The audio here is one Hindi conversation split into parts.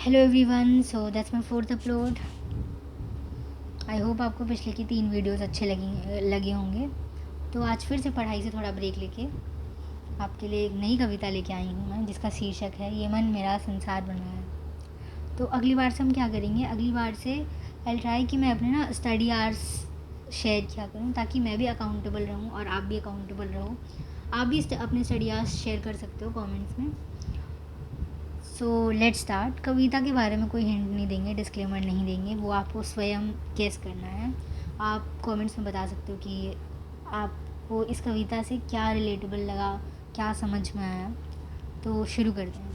Hello everyone, so that's my fourth upload. I hope आपको पिछले की 3 वीडियोस अच्छे लगे होंगे। तो आज फिर से पढ़ाई से थोड़ा ब्रेक लेके आपके लिए एक नई कविता लेके आई हूँ मैं, जिसका शीर्षक है ये मन मेरा संसार बन रहा है। तो अगली बार से हम क्या करेंगे, अगली बार से आई ट्राई कि मैं अपने स्टडी आवर्स शेयर किया करूँ, ताकि मैं भी अकाउंटेबल रहूँ और आप भी अकाउंटेबल रहो। आप भी अपने स्टडी आवर्स शेयर कर सकते हो कमेंट्स में। So let start. कविता के बारे में कोई हिंट नहीं देंगे, डिस्क्लेमर नहीं देंगे, वो आपको स्वयं गेस करना है। आप कमेंट्स में बता सकते हो कि आपको इस कविता से क्या रिलेटेबल लगा, क्या समझ में आया। तो शुरू करते हैं।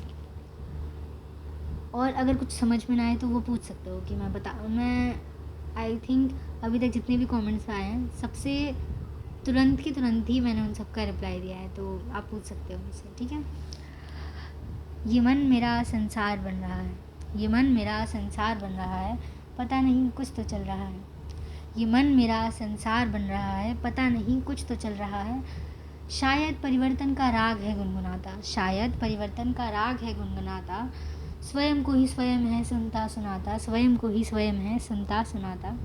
और अगर कुछ समझ में ना आए तो वो पूछ सकते हो कि मैं आई थिंक अभी तक जितने भी कमेंट्स आए हैं सबसे तुरंत ही मैंने उन सबका रिप्लाई दिया है, तो आप पूछ सकते हो मुझसे, ठीक है। ये मन मेरा संसार बन रहा है, ये मन मेरा संसार बन रहा है, पता नहीं कुछ तो चल रहा है। ये मन मेरा संसार बन रहा है, पता नहीं कुछ तो चल रहा है। शायद परिवर्तन का राग है गुनगुनाता, शायद परिवर्तन का राग है गुनगुनाता। स्वयं को ही स्वयं है सुनता सुनाता, स्वयं को ही स्वयं है सुनता सुनाता।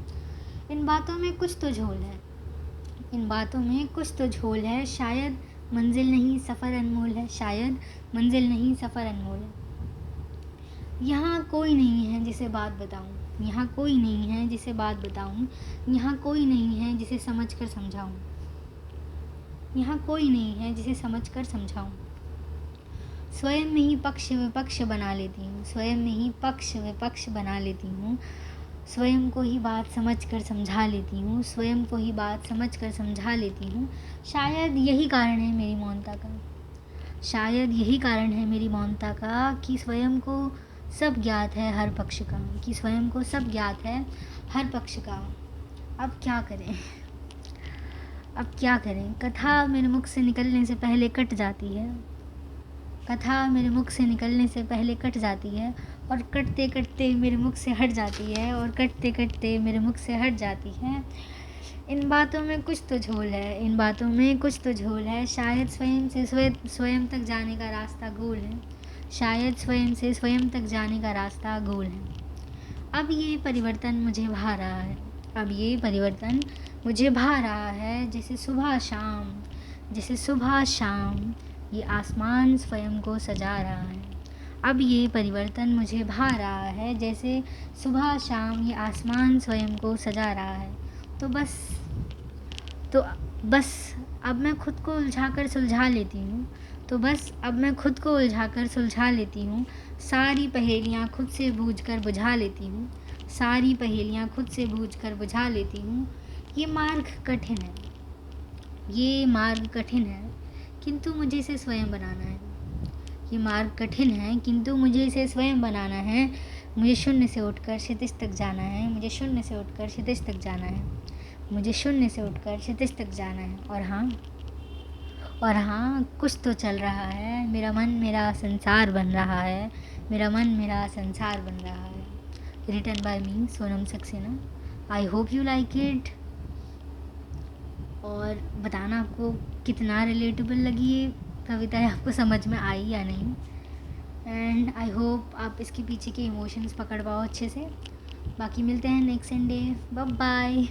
इन बातों में कुछ तो झोल है, इन बातों में कुछ तो झोल है। शायद मंजिल नहीं सफ़र अनमोल है, शायद मंजिल नहीं सफ़र अनमोल है। यहाँ कोई नहीं है जिसे बात बताऊँ, यहाँ कोई नहीं है जिसे बात बताऊँ, यहाँ कोई नहीं है जिसे समझ कर समझाऊँ, यहाँ कोई नहीं है जिसे समझ कर समझाऊँ। स्वयं में ही पक्ष विपक्ष बना लेती हूँ, स्वयं में ही पक्ष विपक्ष बना लेती हूँ। स्वयं को ही बात समझ कर समझा लेती हूँ, स्वयं को ही बात समझ कर समझा लेती हूँ। शायद यही कारण है मेरी मौनता का, शायद यही कारण है मेरी मौनता का, कि स्वयं को सब ज्ञात है हर पक्ष का, कि स्वयं को सब ज्ञात है हर पक्ष का। अब क्या करें, अब क्या करें। कथा मेरे मुख से निकलने से पहले कट जाती है, कथा मेरे मुख से निकलने से पहले कट जाती है, और कटते कटते मेरे मुख से हट जाती है, और कटते कटते मेरे मुख से हट जाती है। इन बातों में कुछ तो झोल है, इन बातों में कुछ तो झोल है। शायद स्वयं से स्वयं तक जाने का रास्ता गोल है, शायद स्वयं से स्वयं तक जाने का रास्ता गोल है। अब ये परिवर्तन मुझे भा रहा है, अब ये परिवर्तन मुझे भा रहा है। जैसे सुबह शाम, जैसे सुबह शाम ये आसमान स्वयं को सजा रहा है। अब ये परिवर्तन मुझे भा रहा है, जैसे सुबह शाम ये आसमान स्वयं को सजा रहा है। तो बस अब मैं खुद को उलझा कर सुलझा लेती हूँ, तो बस अब मैं खुद को उलझा कर सुलझा लेती हूँ। सारी पहेलियाँ खुद से बूझ कर बुझा लेती हूँ, सारी पहेलियाँ खुद से बूझ कर बुझा लेती हूँ। ये मार्ग कठिन है, ये मार्ग कठिन है, किंतु मुझे इसे स्वयं बनाना है। ये मार्ग कठिन है, किंतु मुझे इसे स्वयं बनाना है। मुझे शून्य से उठकर क्षितिज तक जाना है, मुझे शून्य से उठकर क्षितिज तक जाना है, मुझे शून्य से उठकर क्षितिज तक जाना है। और हाँ कुछ तो चल रहा है। मेरा मन मेरा संसार बन रहा है, मेरा मन मेरा संसार बन रहा है। Written by me Sonam Saxena. I hope you like it, और बताना आपको कितना रिलेटेबल लगी ये कविता, आपको समझ में आई या नहीं। एंड आई होप आप इसके पीछे के इमोशंस पकड़ पाओ अच्छे से। बाकी मिलते हैं नेक्स्ट संडे, बाय बाय।